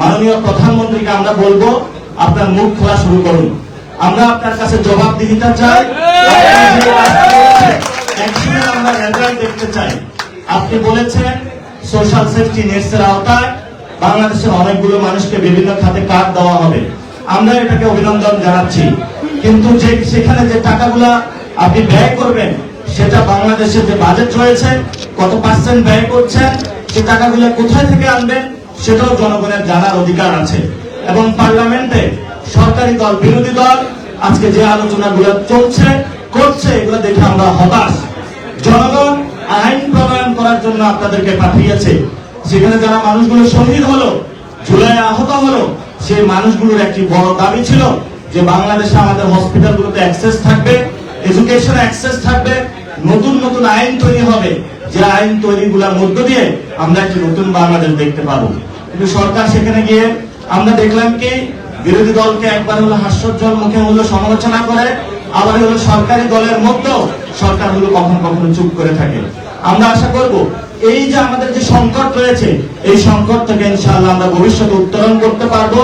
মাননীয় প্রধানমন্ত্রীকে আমরা বলবো আপনার মুখ খোলা শুরু করুন। আমরা আপনার কাছে জবাবদিহিতা চাই, আমরা রেজাল্ট দেখতে চাই। আপনি বলেছেন সোশ্যাল সেফটি নেটস এর আওতায় বাংলাদেশের অনেকগুলো মানুষকে বিভিন্ন খাতে কার্ড দেওয়া হবে। আমরা এটাকে অভিনন্দন জানাচ্ছি, কিন্তু সেখানে যে টাকাগুলা আপনি ব্যয় করবেন সেটা বাংলাদেশের যে বাজেট রয়েছে কত % ব্যয় করছেন, সে টাকাগুলো কোথায় থেকে আনবেন সেটাও জনগণের জানার অধিকার আছে। এবং পার্লামেন্টে সরকারি দল বিরোধী দল আজকে যে আলোচনাগুলো চলছে করছে এগুলো দেখে আমরা হতাশ। জনগণ আইন প্রণয়ন করার জন্য আপনাদেরকে পাঠিয়েছে, সেখানে যারা মানুষগুলো শহীদ হলো, জুলাই আহত হলো, সেই মানুষগুলোর একটি বড় দাবি ছিল যে বাংলাদেশে আমাদের হসপিটালগুলোতে অ্যাক্সেস থাকবে, এডুকেশন অ্যাক্সেস থাকবে, নতুন নতুন আইন তৈরি হবে, যে আইন তৈরিগুলোর মধ্য দিয়ে আমরা একটি নতুন বাংলাদেশ দেখতে পাবো। কিন্তু সরকার সেখানে গিয়ে আমরা দেখলাম কি বিরোধী দলকে একবার হলো হাস্যোজ্জ্বল মুখে হলো সমালোচনা করে, আবার হলো সরকারি দলের মধ্যেও সরকারগুলো কখনো কখনো চুপ করে থাকে। আমরা আশা করব এই যে আমাদের যে সংকট রয়েছে এই সংকট থেকে ইনশাআল্লাহ আমরা ভবিষ্যতে উত্তরণ করতে পারবো।